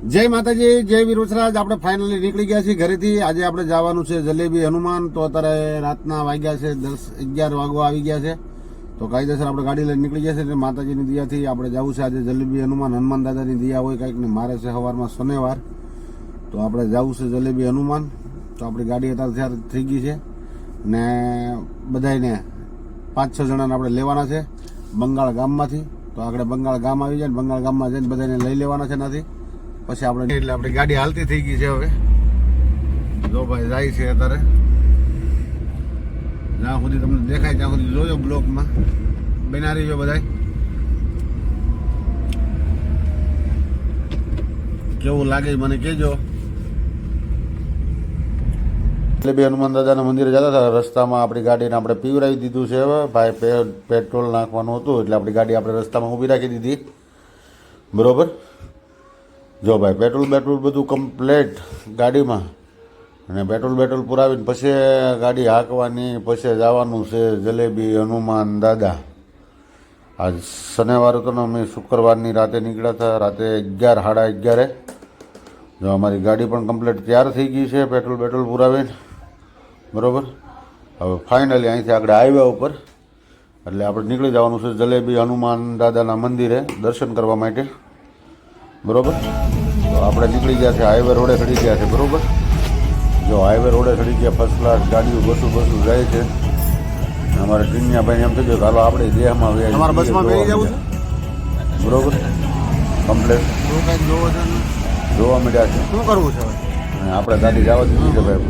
જય માતાજી, જય વીરવસરાજ। આપણે ફાઇનલી નીકળી ગયા છીએ ઘરેથી। આજે આપણે જવાનું છે જલેબી હનુમાન। તો અત્યારે રાતના વાગ્યા છે 10-11 વાગવા આવી ગયા છે। તો કાયદેસર આપણે ગાડી લઈને નીકળી ગયા છે। માતાજીની દયાથી આપણે જવું છે આજે જલેબી હનુમાન। હનુમાન દાદાની દયા હોય કંઈક ને મારે છે સવારમાં શનિવાર, તો આપણે જવું છે જલેબી હનુમાન। તો આપણી ગાડી અત્યારે થઈ ગઈ છે ને બધાને 5-6 જણાને આપણે લેવાના છે બંગાળ ગામમાંથી। તો આગળ બંગાળ ગામ આવી જાય ને બંગાળ ગામમાં જઈને બધાને લઈ લેવાના છે નથી પછી આપણે એટલે આપણી ગાડી હાલતી થઈ ગઈ છે હવે। જો ભાઈ જાય છે અત્યારે, જ્યાં સુધી તમને દેખાય ત્યાં સુધી જોયો બ્લોકમાં બના રહીજો બધા। કેવું લાગે મને કહેજો। જલેબી હનુમાન દાદાના મંદિરે જતા હતા, રસ્તામાં આપણી ગાડીને આપણે પીવરાવી દીધું છે। હવે ભાઈ પેટ્રોલ નાખવાનું હતું એટલે આપણી ગાડી આપણે રસ્તામાં ઊભી રાખી દીધી, બરોબર। જો ભાઈ પેટ્રોલ બધું કમ્પ્લેટ ગાડીમાં, અને પેટ્રોલ પુરાવીને પછી ગાડી હાંકવાની, પછી જવાનું છે જલેબી હનુમાન દાદા। આજ શનિવાર હતો ને, અમે શુક્રવારની રાતે નીકળ્યા હતા, રાતે 11-11:30। જો અમારી ગાડી પણ કમ્પ્લેટ તૈયાર થઈ ગઈ છે પેટ્રોલ પુરાવીને, બરાબર। હવે ફાઇનલી અહીંથી આગળ હાઈવે ઉપર એટલે આપણે નીકળી જવાનું છે જલેબી હનુમાન દાદાના મંદિરે દર્શન કરવા માટે, બરાબર। તો આપણે નીકળી ગયા છે, હાઈવે રોડે ચડી ગયા છે, બરાબર। જો હાઈવે રોડે ચડી ગયા, ફર્સ્ટ ક્લાસ ગાડીઓ બસો જાય છે। અમારે ટીનિયાભાઈ એમ થઈ ગયું હાલો આપણે દેહમાં અમારા બસમાં બેસી જવું છે, બરાબર। કમ્પ્લેટ જોવા મળ્યા છે, શું કરવું છે આપણે ગાડી જવા દીધી છે ભાઈ,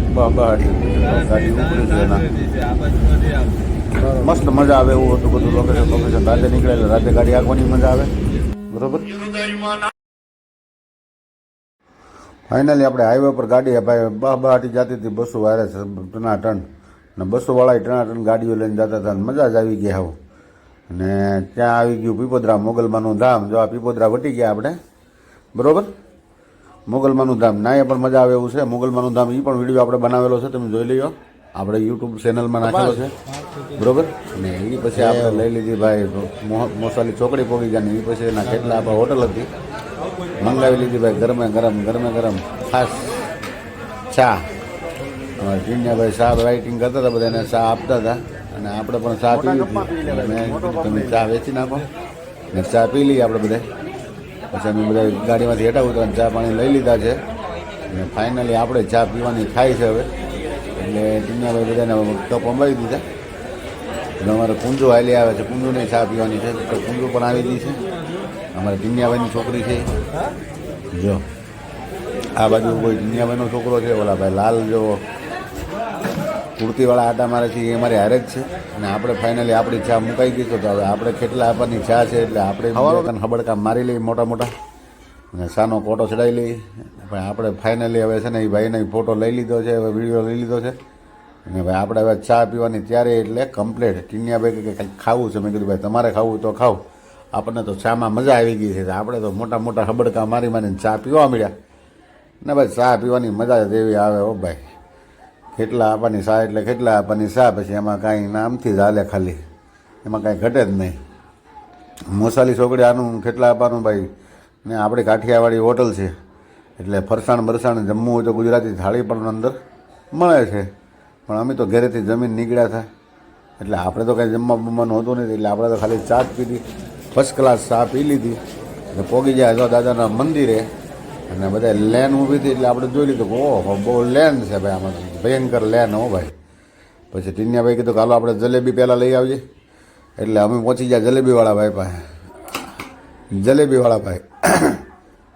ગાડી ઉપડી છે એના મસ્ત મજા આવે એવું હતું બધું લોકેશન રાતે નીકળે એટલે રાતે ગાડી આંકવાની મજા આવે, બરાબર। ફાઇનલી આપણે હાઈવે પર ગાડી ભાઈ બહાટી જતી હતી, બસો વારે છે ટનાટન, ને બસોવાળા ટનાટન ગાડીઓ લઈને જતા હતા, મજા જ આવી ગઈ હાવ। અને ત્યાં આવી ગયું પીપોદરા મોગલમાનું ધામ। જો આ પીપોદરા વટી ગયા આપણે, બરાબર। મોગલમાનું ધામ નાએ પણ મજા આવે એવું છે। મોગલમાનું ધામ એ પણ વિડીયો આપણે બનાવેલો છે, તમે જોઈ લ્યો, આપણે યુટ્યુબ ચેનલમાં નાખેલો છે, બરાબર। અને એ પછી આપણે લઈ લીધી ભાઈ મોસાલી ચોકડી પોગી ગયા ને એ પછી એના કેટલા આપણે હોટલ હતી મંગાવી લીધી ભાઈ ગરમે ગરમ ખાસ ચા। અમારે ટીનિયાભાઈ ચા રાઇટિંગ કરતા હતા, બધાને ચા આપતા હતા અને આપણે પણ ચા પી લીધી। મેં તમે ચા વેચી નાખો ને ચા પી લઈએ આપણે બધા। પછી અમે બધા ગાડીમાંથી હેઠા ઉતરીને ચા પાણી લઈ લીધા છે અને ફાઇનલી આપણે ચા પીવાની થાય છે હવે। એટલે ટીનિયાભાઈ બધાને કપ અંબાવી દીધા એટલે અમારે કુંજુ હાલી આવે છે, કુંજુને ચા પીવાની છે તો કુંજુ પણ આવી ગઈ છે। અમારે ટીનિયાભાઈની છોકરી છે, જો આ બાજુ કોઈ ટીનિયાભાઈનો છોકરો છે, ઓલા ભાઈ લાલ જો કુર્તીવાળા આટા મારે છે એ અમારે હારે જ છે। અને આપણે ફાઇનલી આપણી ચા મુકાઈ ગઈ તો હવે આપણે કેટલા આપવાની ચા છે એટલે આપણે હબડકા મારી લઈએ મોટા અને ચાનો ફોટો ચડાવી લઈએ। પણ આપણે ફાઇનલી હવે છે ને એ ભાઈને ફોટો લઈ લીધો છે, હવે વિડીયો લઈ લીધો છે અને ભાઈ આપણે હવે ચા પીવાની ત્યારે એટલે કમ્પ્લેટ। ટીનિયાભાઈ કે કંઈક ખાવું છે, મેં કીધું ભાઈ તમારે ખાવું તો ખાવ, આપણને તો ચામાં મજા આવી ગઈ છે, આપણે તો મોટા હબડકા મારીને ચા પીવા મળ્યા ને ભાઈ। ચા પીવાની મજા જ એવી આવે હો ભાઈ, કેટલા આપવાની ચા એટલે કેટલા આપવાની ચા, પછી એમાં કાંઈ નામથી જ હાલે ખાલી, એમાં કાંઈ ઘટે જ નહીં। મોસાલી છોકરી આનું કેટલા આપવાનું ભાઈ, ને આપણી કાઠિયાવાડી હોટલ છે એટલે ફરસાણ બરસાણ જમવું હોય તો ગુજરાતી થાળી પણ અંદર મળે છે। પણ અમે તો ઘરેથી જમીન નીકળ્યા હતા એટલે આપણે તો કાંઈ જમવા બમવાનું હતું નથી, એટલે આપણે તો ખાલી ચા જ પીધી, ફર્સ્ટ ક્લાસ ચા પી લીધી એટલે પોગી જાય જો દાદાના મંદિરે। અને બધા લેન ઊભી હતી એટલે આપણે જોઈ લીધું કે ઓહો બહુ લેન છે ભાઈ, આમાં ભયંકર લેન હો ભાઈ। પછી ટીનિયાભાઈ કીધું કે હાલો આપણે જલેબી પહેલાં લઈ આવીએ, એટલે અમે પહોંચી ગયા જલેબીવાળા ભાઈ પાસે। જલેબીવાળા ભાઈ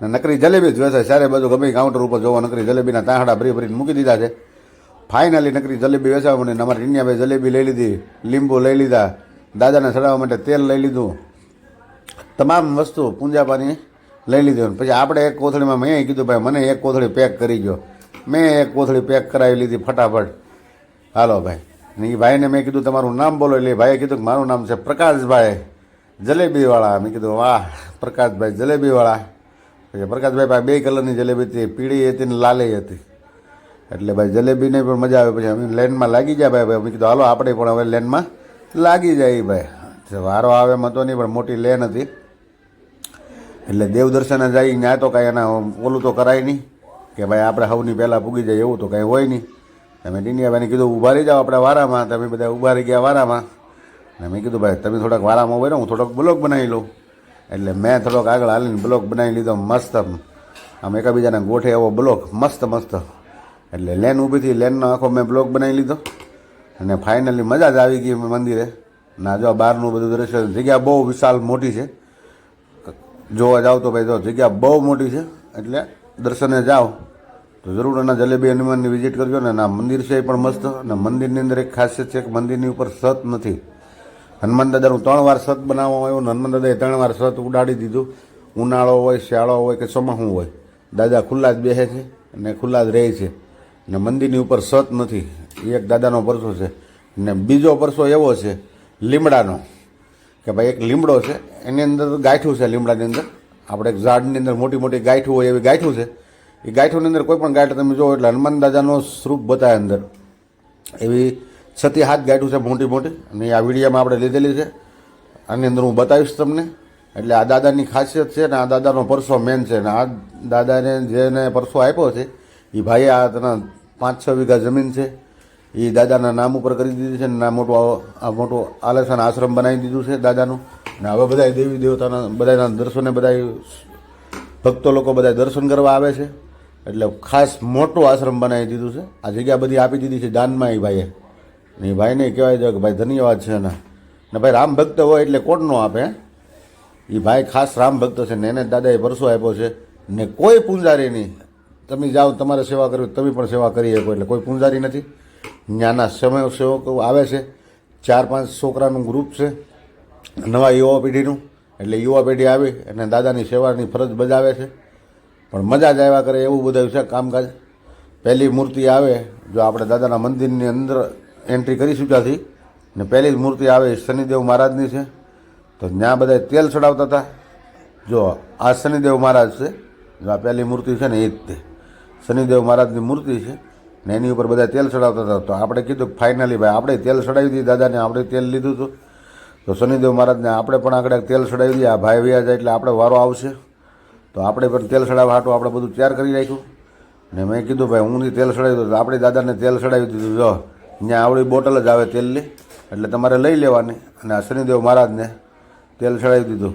ને નકરી જલેબી જ વેચે ચારે બાજુ, ગમે કાઉન્ટર ઉપર જોવો નકરી જલેબીના તાહડા ભરીને મૂકી દીધા છે। ફાઇનલી નકરી જલેબી વેચાવા મને અમારે ટીનિયાભાઈ જલેબી લઈ લીધી, લીંબુ લઈ લીધા, દાદાને ચડાવવા માટે તેલ લઈ લીધું, તમામ વસ્તુ પૂંજાપાની લઈ લીધું। પછી આપણે એક કોથળીમાં મેં કીધું ભાઈ મને એક કોથળી પેક કરી ગયો, મેં એક કોથળી પેક કરાવી લીધી ફટાફટ, હાલો ભાઈ। ને એ ભાઈને મેં કીધું તમારું નામ બોલો, એટલે ભાઈએ કીધું કે મારું નામ છે પ્રકાશભાઈ જલેબીવાળા। મેં કીધું વાહ પ્રકાશભાઈ જલેબીવાળા। પછી પ્રકાશભાઈ પાસે 2 કલરની જલેબી હતી, પીળી હતી ને લાલી હતી, એટલે ભાઈ જલેબીને પણ મજા આવે। પછી અમે લેનમાં લાગી ગયા ભાઈ, મેં કીધું હાલો આપણે પણ હવે લેનમાં લાગી જાય ભાઈ। વારો આવે એમ હતો નહીં પણ મોટી લેન હતી એટલે દેવ દર્શને જાય ત્યાં તો કાંઈ એના ઓલું તો કરાય નહીં કે ભાઈ આપણે સૌની પહેલાં પૂગી જાય એવું તો કાંઈ હોય નહીં. તમે ટીનિયાભાઈને કીધું ઊભા રહી જાઓ આપણે વારામાં. તમે બધા ઊભા રહી ગયા વારામાં. અને મેં કીધું ભાઈ તમે થોડાક વારામાં હોય ને હું થોડોક બ્લોગ બનાવી લઉં. એટલે મેં થોડોક આગળ હાલીને બ્લોગ બનાવી લીધો મસ્ત, આમ એકાબીજાના ગોઠે એવો બ્લોગ મસ્ત મસ્ત. એટલે લેન ઊભી હતી, લેનનો આખો મેં બ્લોગ બનાવી લીધો. અને ફાઇનલી મજા જ આવી ગઈ મંદિરે. ના જો બહારનું બધું દ્રશ્ય, જગ્યા બહુ વિશાળ મોટી છે. જોવા જાઓ તો ભાઈ જો જગ્યા બહુ મોટી છે. એટલે દર્શને જાઓ તો જરૂર એના જલેબી હનુમાનની વિઝિટ કરજો ને. ના મંદિર છે એ પણ મસ્ત. અને મંદિરની અંદર એક ખાસિયત છે કે મંદિરની ઉપર સત નથી. હનુમાન દાદાનું 3 વાર સત બનાવવામાં આવ્યું ને હનુમાન દાદાએ 3 વાર સત ઉડાડી દીધું. ઉનાળો હોય, શિયાળો હોય કે ચોમાસું હોય, દાદા ખુલ્લા જ બેસે છે અને ખુલ્લા જ રહે છે. ને મંદિરની ઉપર સત નથી. એ એક દાદાનો પરસો છે. ને બીજો પરસો એવો છે લીમડાનો કે ભાઈ એક લીમડો છે, એની અંદર ગાંઠું છે. લીમડાની અંદર આપણે એક ઝાડની અંદર મોટી મોટી ગાંઠું હોય એવી ગાંઠું છે. એ ગાંઠુની અંદર કોઈ પણ ગાંઠ તમે જુઓ એટલે હનુમાન દાદાનો સ્વરૂપ બતાવે અંદર. એવી 6-7 ગાંઠું છે મોટી મોટી. અને આ વિડીયોમાં આપણે લીધેલી છે. આની અંદર હું બતાવીશ તમને. એટલે આ દાદાની ખાસિયત છે ને આ દાદાનો પરસો મેન છે. ને આ દાદાને જેને પરસો આપ્યો છે એ ભાઈએ આ તેના 5-6 વીઘા જમીન છે એ દાદાના નામ ઉપર કરી દીધી છે. ને મોટું આલેશાન આશ્રમ બનાવી દીધું છે દાદાનું. ને હવે બધા દેવી દેવતાના બધાના દર્શને બધા ભક્તો લોકો બધા દર્શન કરવા આવે છે. એટલે ખાસ મોટું આશ્રમ બનાવી દીધું છે. આ જગ્યા બધી આપી દીધી છે દાનમાં એ ભાઈએ. ને એ ભાઈને કહેવાય છે કે ભાઈ ધન્યવાદ છે એના. ને ભાઈ રામ ભક્ત હોય એટલે કોણ ન આપે. એ ભાઈ ખાસ રામ ભક્ત છે ને એને દાદાએ પરસો આપ્યો છે. ને કોઈ પૂંજારી નહીં. તમે જાઓ તમારે સેવા કરવી તમે પણ સેવા કરી શકો. એટલે કોઈ પૂંજારી નથી. ત્યાંના સમય સેવકો આવે છે. 4-5 છોકરાનું ગ્રુપ છે નવા યુવા પેઢીનું. એટલે યુવા પેઢી આવી અને દાદાની સેવાની ફરજ બજાવે છે. પણ મજા જ આવ્યા કરે એવું બધું છે કામકાજ. પહેલી મૂર્તિ આવે જો આપણે દાદાના મંદિરની અંદર એન્ટ્રી કરી ચૂક્યાથી ને પહેલી જ મૂર્તિ આવે શનિદેવ મહારાજની છે. તો ત્યાં બધા તેલ ચડાવતા હતા. જો આ શનિદેવ મહારાજ છે. જો આ પહેલી મૂર્તિ છે ને એ જ તે શનિદેવ મહારાજની મૂર્તિ છે. ને એની ઉપર બધા તેલ ચડાવતા હતા. તો આપણે કીધું ફાઇનલી ભાઈ આપણે તેલ ચડાવી દીધી દાદાને. આપણે તેલ લીધું હતું તો શનિદેવ મહારાજને આપણે પણ આગળ તેલ ચડાવી દઈએ. આ ભાઈ વ્યા જાય એટલે આપણે વારો આવશે. તો આપણે પણ તેલ ચડાવવા હાટું આપણે બધું તૈયાર કરી રાખ્યું. ને મેં કીધું ભાઈ હું તેલ ચડાવી દઉં. આપણે દાદાને તેલ ચડાવી દીધું. જો ત્યાં આવડી બોટલ જ આવે તેલની એટલે તમારે લઈ લેવાની. અને આ શનિદેવ મહારાજને તેલ ચડાવી દીધું.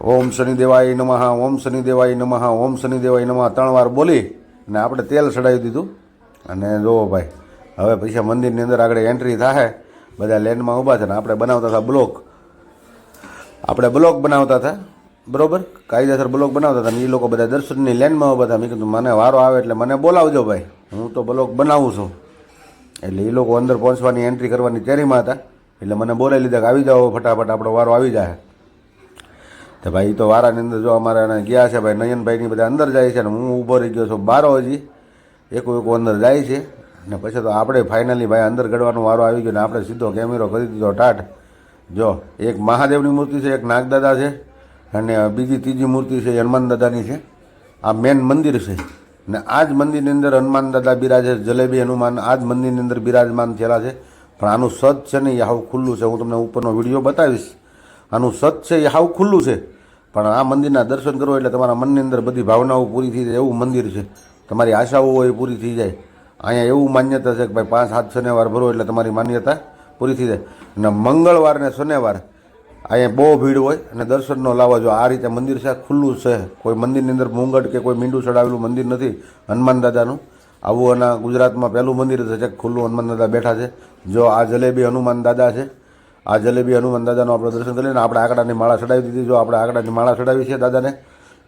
ઓમ શનિદેવાય નમઃ, ઓમ શનિદેવાય નમઃ, ઓમ શનિદેવાય નમઃ 3 વાર બોલી અને આપણે તેલ ચડાવી દીધું. અને જુઓ ભાઈ હવે પછી મંદિરની અંદર આગળ એન્ટ્રી થાય. બધા લેનમાં ઊભા છે ને આપણે બનાવતા હતા બ્લોક. આપણે બ્લોક બનાવતા હતા બરાબર, કાયદેસર બ્લોક બનાવતા હતા. ને એ લોકો બધા દર્શનની લેનમાં ઊભા હતા. મેં કીધું મને વારો આવે એટલે મને બોલાવજો ભાઈ, હું તો બ્લોક બનાવું છું. એટલે એ લોકો અંદર પહોંચવાની એન્ટ્રી કરવાની તૈયારીમાં હતા. એટલે મને બોલાવી લીધા કે આવી જાઓ ફટાફટ આપણો વારો આવી જાય. તો ભાઈ તો વારાની અંદર જો અમારા ગયા છે ભાઈ નયનભાઈની બધા અંદર જાય છે. ને હું ઊભો રહી ગયો છું બારો. હજી એકો અંદર જાય છે. ને પછી તો આપણે ફાઇનલી ભાઈ અંદર ગળવાનો વારો આવી ગયો. ને આપણે સીધો કેમેરો કરી દીધો ટાટ. જો એક મહાદેવની મૂર્તિ છે, એક નાગદાદા છે અને બીજી ત્રીજી મૂર્તિ છે હનુમાન દાદાની છે. આ મેન મંદિર છે. ને આ જ મંદિરની અંદર હનુમાન દાદા બિરાજે. જલેબી હનુમાન આ જ મંદિરની અંદર બિરાજમાન થયેલા છે. પણ આનું સત છે ને એ હાવ ખુલ્લું છે. હું તમને ઉપરનો વિડીયો બતાવીશ. આનું સત છે એ હાવ ખુલ્લું છે. પણ આ મંદિરના દર્શન કરો એટલે તમારા મનની અંદર બધી ભાવનાઓ પૂરી થઈ જાય એવું મંદિર છે. તમારી આશાઓ હોય એ પૂરી થઈ જાય. અહીંયા એવું માન્યતા છે કે ભાઈ 5-7 શનિવાર ભરો એટલે તમારી માન્યતા પૂરી થઈ જાય. અને મંગળવાર ને શનિવાર અહીંયા બહુ ભીડ હોય અને દર્શનનો લાવો. જો આ રીતે મંદિર છે ખુલ્લું છે. કોઈ મંદિરની અંદર મુંગટ કે કોઈ મીંડું ચડાવેલું મંદિર નથી હનુમાન દાદાનું. આવું અને ગુજરાતમાં પહેલું મંદિર છે ખુલ્લું હનુમાન દાદા બેઠા છે. જો આ જલેબી હનુમાન દાદા છે. આ જલેબી હનુમાન દાદાનું આપણે દર્શન કરી લઈને આપણે આંકડાની માળા ચડાવી દીધી. જો આપણે આંકડાની માળા ચડાવી છે દાદાને.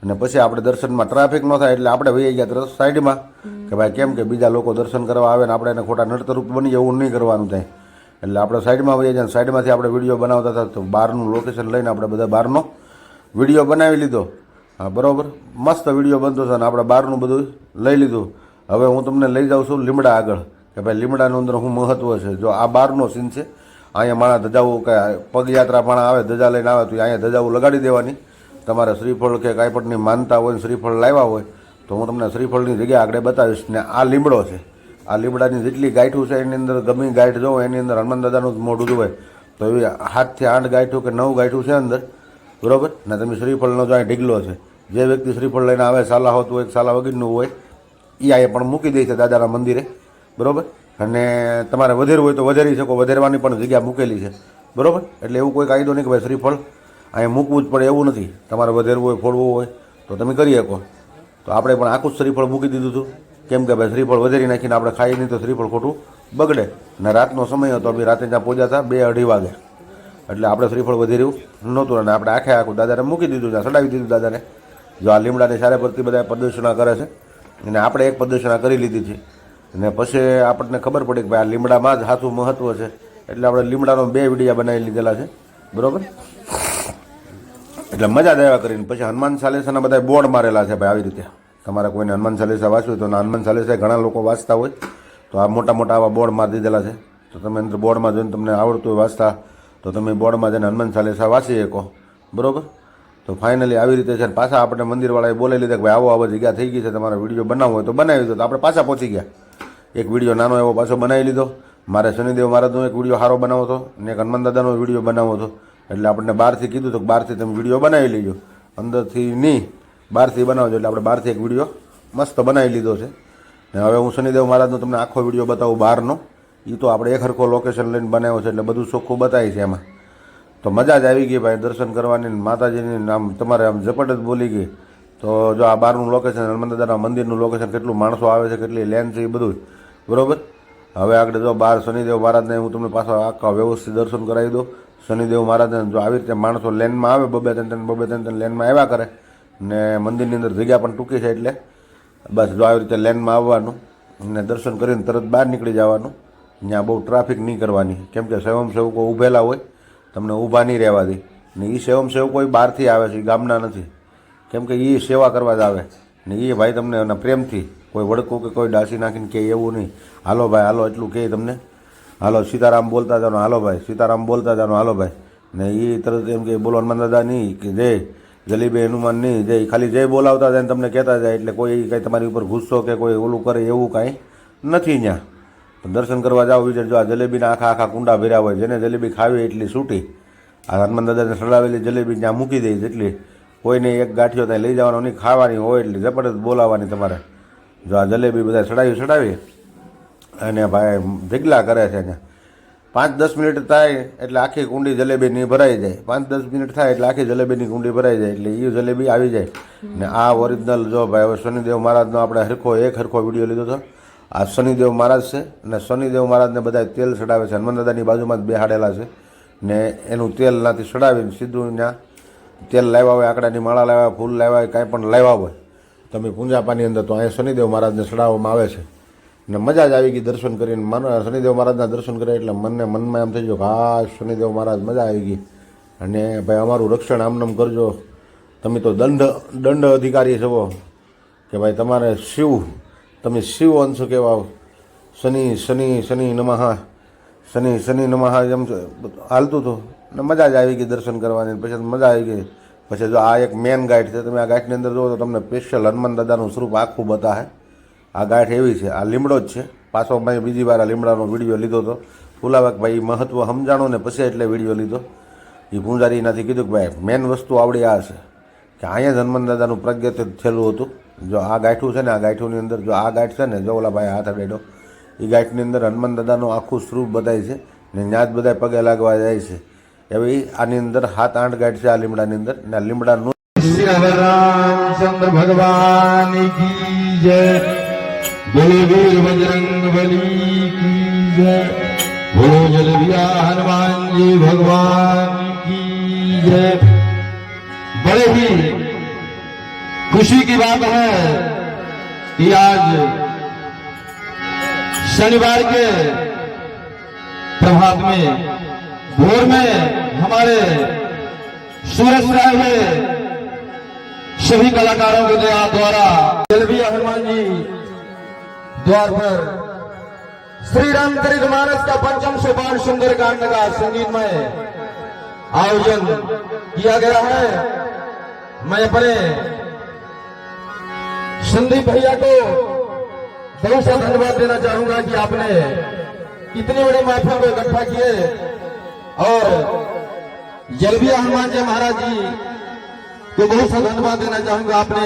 અને પછી આપણે દર્શનમાં ટ્રાફિક ન થાય એટલે આપણે વહી ગયા તરત સાઈડમાં કે ભાઈ કેમ કે બીજા લોકો દર્શન કરવા આવે ને આપણે એને ખોટા નડતરૂપ બની એવું નહીં કરવાનું થાય. એટલે આપણે સાઈડમાં વહી જાય. સાઈડમાંથી આપણે વિડીયો બનાવતા હતા. તો બહારનું લોકેશન લઈને આપણે બધા બહારનો વિડીયો બનાવી લીધો. હા બરાબર મસ્ત વિડીયો બનતો છે. અને આપણે બહારનું બધું લઈ લીધું. હવે હું તમને લઈ જાઉં છું લીમડા આગળ કે ભાઈ લીમડાનું અંદર શું મહત્ત્વ છે. જો આ બહારનો સીન છે. અહીંયા માણા ધજાઓ કે પગયાત્રા પણ આવે ધજા લઈને આવે તો અહીંયા ધજાઓ લગાડી દેવાની. તમારે શ્રીફળ કે કાંઈ પણની માનતા હોય ને શ્રીફળ લાવ્યા હોય તો હું તમને શ્રીફળની જગ્યા આગળ બતાવીશ. ને આ લીમડો છે. આ લીમડાની જેટલી ગાંઠું છે એની અંદર ગમે ગાંઠ જોવો એની અંદર હનુમાન દાદાનું જ મોઢું જોવાય. તો એવી 7 થી 8 ગાંઠું કે 9 ગાંઠું છે અંદર. બરાબર ને તમે શ્રીફળનો જો અહીં ઢીગલો છે, જે વ્યક્તિ શ્રીફળ લઈને આવે સાલા હોતું હોય સાલા વગરનું હોય એ આ પણ મૂકી દે છે દાદાના મંદિરે, બરાબર. અને તમારે વધેરવું હોય તો વધારી શકો, વધારવાની પણ જગ્યા મૂકેલી છે, બરાબર. એટલે એવું કોઈ કાયદો નહીં કે ભાઈ શ્રીફળ અહીંયા મૂકવું જ પડે એવું નથી. તમારે વધેરવું હોય ફોડવું હોય તો તમે કરી શકો. તો આપણે પણ આખું શ્રીફળ મૂકી દીધું હતું, કેમ કે ભાઈ શ્રીફળ વધેરી નાખીને આપણે ખાઈ નહીં તો શ્રીફળ ખોટું બગડે. અને રાતનો સમય હતો, અમે રાતે ત્યાં પહોંચ્યા હતા 2-2:30 વાગે, એટલે આપણે શ્રીફળ વધેર્યું નહોતું અને આપણે આખું દાદાને મૂકી દીધું, ત્યાં ચડાવી દીધું દાદાને. જો આ લીમડાની સારે પરથી બધા પ્રદર્શના કરે છે અને આપણે એક પ્રદર્શના કરી લીધી છે. અને પછી આપણને ખબર પડી કે ભાઈ આ લીમડામાં જ સાચું મહત્ત્વ છે, એટલે આપણે લીમડાનો 2 વિડીયા બનાવી લીધેલા છે, બરાબર. એટલે મજા જ આવ્યા કરીને. પછી હનુમાન ચાલીસાના બધા બોર્ડ મારેલા છે ભાઈ આવી રીતે. તમારે કોઈને હનુમાન ચાલીસા વાંચવું હોય તો હનુમાન ચાલીસા ઘણા લોકો વાંચતા હોય તો આ મોટા મોટા આવા બોર્ડ મારી દીધેલા છે. તો તમે અંદર બોર્ડમાં જોઈને તમને આવડતું હોય વાંચતા તો તમે બોર્ડમાં જઈને હનુમાન ચાલીસા વાંચી શકો, બરાબર. તો ફાઇનલી આવી રીતે છે. પાછા આપણે મંદિરવાળાએ બોલાવી લીધા કે ભાઈ આવો જગ્યા થઈ ગઈ છે, તમારે વિડીયો બનાવવો હોય તો બનાવી દો. તો આપણે પાછા પહોંચી ગયા. એક વિડીયો નાનો એવો પાછો બનાવી લીધો. મારે શનિદેવ મહારાજનો એક વિડીયો સારો બનાવો હતો અને એક હનુમાન દાદાનો વિડીયો બનાવવો હતો. એટલે આપણને બહારથી કીધું હતું કે બહારથી તમે વિડીયો બનાવી લેજો, અંદરથી નહીં, બહારથી બનાવજો. એટલે આપણે બહારથી એક વિડીયો મસ્ત બનાવી લીધો છે. ને હવે હું શનિદેવ મહારાજનો તમને આખો વિડીયો બતાવું બહારનો. એ તો આપણે એક હરખો લોકેશન લઈને બનાવ્યો છે એટલે બધું ચોખ્ખું બતાવી છે એમાં. તો મજા જ આવી ગઈ ભાઈ દર્શન કરવાની. માતાજીની આમ તમારે આમ ઝપટ જ બોલી ગઈ. તો જો આ બહારનું લોકેશન, હનુમાન દાદાના મંદિરનું લોકેશન, કેટલું માણસો આવે છે, કેટલી લેન છે, એ બધું બરાબર. હવે આગળ જો બહાર શનિદેવ મહારાજને હું તમને પાછા આખા વ્યવસ્થિત દર્શન કરાવી દઉં. શનિદેવ મહારાજને જો આવી રીતે માણસો લેનમાં આવે, 2-3 લેનમાં આવ્યા કરે ને મંદિરની અંદર જગ્યા પણ ટૂંકી છે, એટલે બસ જો આવી રીતે લેનમાં આવવાનું ને દર્શન કરીને તરત બહાર નીકળી જવાનું. ત્યાં બહુ ટ્રાફિક નહીં કરવાની, કેમ કે સ્વયંસેવકો ઊભેલા હોય, તમને ઊભા નહીં રહેવા દે. ને એ સ્વયંસેવકો બહારથી આવે છે, એ ગામના નથી, કેમ કે એ સેવા કરવા જ આવે. ને એ ભાઈ તમને એના પ્રેમથી કોઈ વડકું કે કોઈ ડાસી નાખીને કે એવું નહીં, હાલો ભાઈ હાલો એટલું કહે તમને, હાલો સીતારામ બોલતા જાનો, હાલો ભાઈ સીતારામ બોલતા જાનો, હાલો ભાઈ. ને એ તરત એમ કે બોલો હનુમાન દાદા નહીં કે જય જલીબે હનુમાન નહીં જય, ખાલી જય બોલાવતા જાય ને તમને કહેતા જાય. એટલે કોઈ કંઈ તમારી ઉપર ગુસ્સો કે કોઈ ઓલું કરે એવું કાંઈ નથી ત્યાં. દર્શન કરવા જાઓ વિચારજો, આ જલેબીના આખા કુંડા ભર્યા હોય, જેને જલેબી ખાવી એટલી છૂટી. આ હનુમાન દાદાને સડાવેલી જલેબી ત્યાં મૂકી દઈ, જેટલી કોઈને એક ગાંઠિયો ત્યાં લઈ જવાનો નહીં, ખાવાની હોય એટલી જબરદસ્ત બોલાવવાની તમારે. જો આ જલેબી બધા ચડાવી અને ભાઈ ઢીગલા કરે છે ત્યાં. 5-10 મિનિટ થાય એટલે આખી કુંડી જલેબીની ભરાઈ જાય. 5-10 મિનિટ થાય એટલે આખી જલેબીની કુંડી ભરાઈ જાય, એટલે એ જલેબી આવી જાય. ને આ ઓરિજિનલ જો ભાઈ હવે શનિદેવ મહારાજનો આપણે એક હરખો વિડીયો લીધો હતો. આ શનિદેવ મહારાજ છે અને શનિદેવ મહારાજને બધા તેલ ચડાવે છે. હનુમાન દાદાની બાજુમાં જ બેહાડેલા છે ને એનું તેલ નાથી ચડાવીને સીધું ત્યાં તેલ લાવ્યા હોય, આંકડાની માળા લાવ્યા, ફૂલ લાવ્યા, કાંઈ પણ લાવ્યા હોય તમે પૂંજાપાની અંદર, તો અહીંયા શનિદેવ મહારાજને ચડાવવામાં આવે છે. ને મજા જ આવી ગઈ દર્શન કરીને. શનિદેવ મહારાજના દર્શન કરે એટલે મનમાં એમ થઈ ગયું કે હા શનિદેવ મહારાજ, મજા આવી ગઈ. અને ભાઈ અમારું રક્ષણ આમનામ કરજો. તમે તો દંડ અધિકારી છો કે ભાઈ તમારે તમે શિવ અંશ કહેવાઓ. શનિ નમઃ, શનિ નમઃ એમ હાલતું હતું ને મજા જ આવી ગઈ દર્શન કરવાની. પછી મજા આવી ગઈ. પછી જો આ એક મેન ગાઈડ છે, તમે આ ગાઈડની અંદર જુઓ તો તમને સ્પેશિયલ હનુમાન દાદાનું સ્વરૂપ આખું બતાવે. આ ગાંઠ એવી છે, આ લીમડો જ છે. પાછો મેં બીજી વાર આ લીમડાનો વિડીયો લીધો હતો. ફુલાવા કે ભાઈ મહત્ત્વ સમજાણો ને પછી એટલે વિડીયો લીધો. એ પૂંજારી નથી કીધું કે ભાઈ મેન વસ્તુ આવડી આ છે કે અહીંયા જ હનુમાન દાદાનું પ્રગટ થયેલું હતું. જો આ ગાંઠું છે ને, આ ગાંઠુની અંદર જો આ ગાંઠ છે ને, જો ઓલા ભાઈ હાથ અડાડ્યો, એ ગાંઠની અંદર હનુમાન દાદાનું આખું સ્વરૂપ બતાય છે ને ત્યાં જ બધા પગે લાગવા જાય છે. એવી આની અંદર 7-8 ગાંઠ છે આ લીમડાની અંદર. ને આ લીમડાનું રામચંદ્ર ભગવાન કી જય, બોલો વીર બજરંગ બલી કી જય, બોલો જલવિયા हनुमानजी भगवान की जय। बड़े ही खुशी की बात है कि आज शनिवार के प्रभात में भोर में हमारे सूरज राय हुए सभी कलाकारों के द्वारा जलविया हनुमान जी द्वार पर श्री रामचरितमानस का 5म सोपान सुंदरकांड का संगीतमय आयोजन किया गया है। मैं अपने संदीप भैया को बहुत सा धन्यवाद देना चाहूंगा कि आपने इतनी बड़ी महफिल को इकट्ठा किए और जलविया हनुमान जी महाराज जी तो बहुत सा धन्यवाद देना चाहूंगा। आपने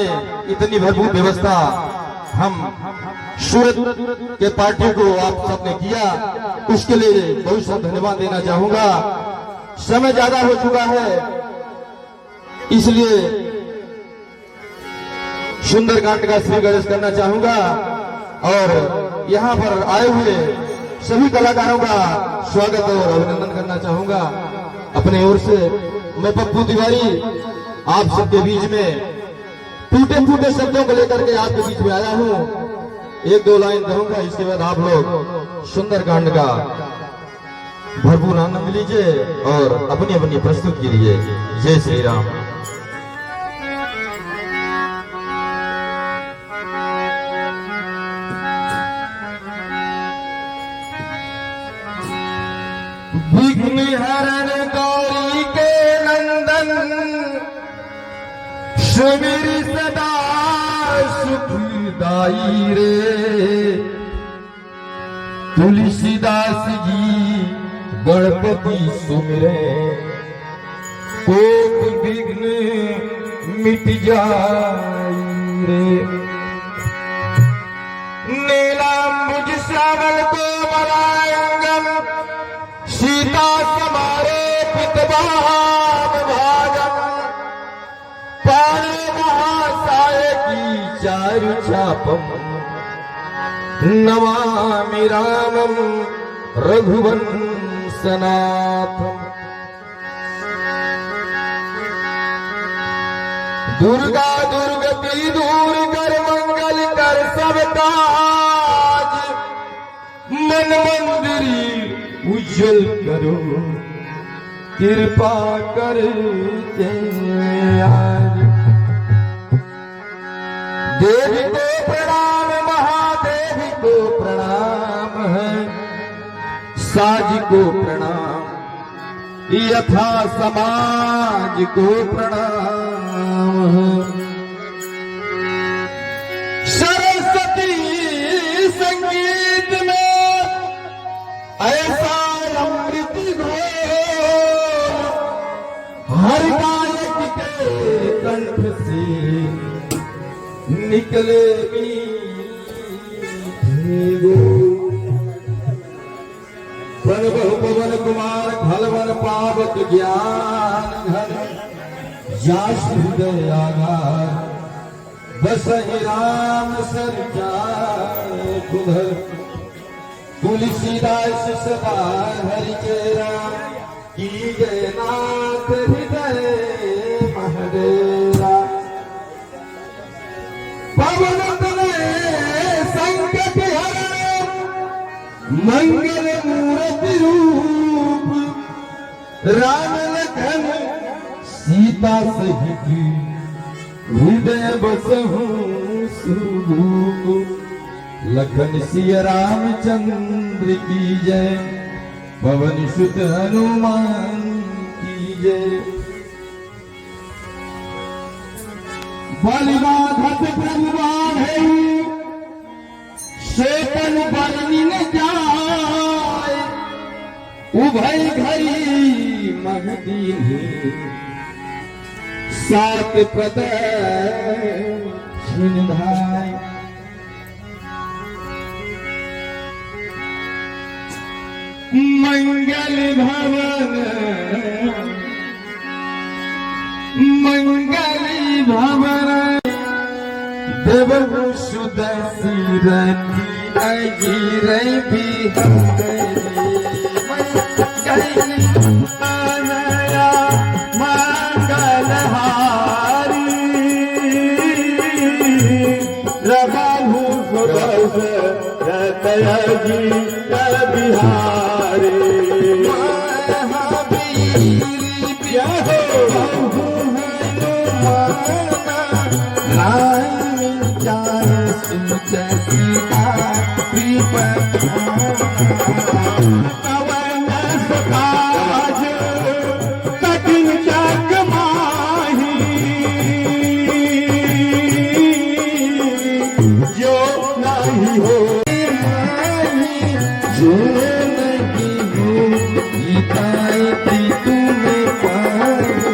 इतनी भरपूर व्यवस्था हम सूरत के पार्टी को आप सबने किया, उसके लिए बहुत सा धन्यवाद देना चाहूंगा। समय ज्यादा हो चुका है, इसलिए सुंदरकांड का श्री गणेश करना चाहूंगा और यहाँ पर आए हुए सभी कलाकारों का स्वागत और अभिनंदन करना चाहूंगा। अपने ओर से मैं पप्पू तिवारी आप सबके बीच में टूटे फूटे शब्दों को लेकर के आपके बीच में आया हूं। एक दो लाइन कहूंगा, इसके बाद आप लोग सुंदरकांड का भरपूर आनंद लीजिए और अपनी अपनी प्रस्तुत कीजिए। जय श्री राम। विघ्न हरण गौरी के नंदन, सुमिर सदा सुखदाई रे। तुलसीदास जी गणपति सुमिरे, कोप विघ्न मिट जाई रे। नीलांबुज श्यामल को मलायंगम, सीता समारे पितवाम भागम। पाणे महासाय की चारु छापम, नमामि रामम रघुवंशनाथम। दुर्गा दुर्गति दूर कर, मंगल कर सब काज। मन मंदिरी उज्जवल करो, कृपा कर आज। देवी को प्रणाम, महादेवी को प्रणाम है, साज को प्रणाम, यथा समाज को प्रणाम है। सरस्वती संगीत में ऐसा अमृत घोर, हर गायक के कंठ से निकले पवन कुमार खलवन पावक ज्ञान घन, जास हृदय आगार बस राम सर जाए कुधर। तुलसीदास सदा हरि चेरा, की जय नाथ हृदय महदेरा। पवन तनय संकट हरण, मंगल मूर्ति रूप। राम लखन सीता सहित, हृदय बसहु सुरूप। लखन सिया रामचंद्र की जय, पवन सुत हनुमान की जय। बलिबाधत प्रभुवान है, शेतन बरनी न जाए। उभय घड़ी मगदीन, सात पद छिन्धाय। मंगल भवन मंगल भवन, देव सुदसी रति अजीर भी आनया मंगल हारी। रबाहु सुदस रतयजी बिहारी। कठिन जग माही, जो नहीं हो जो नहीं हो, गीता तुम्हें पाऊं।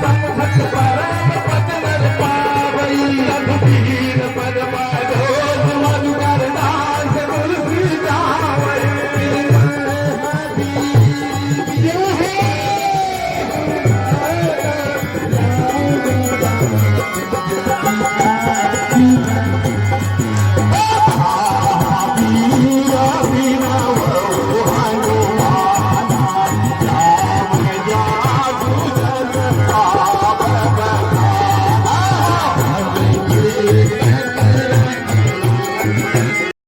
का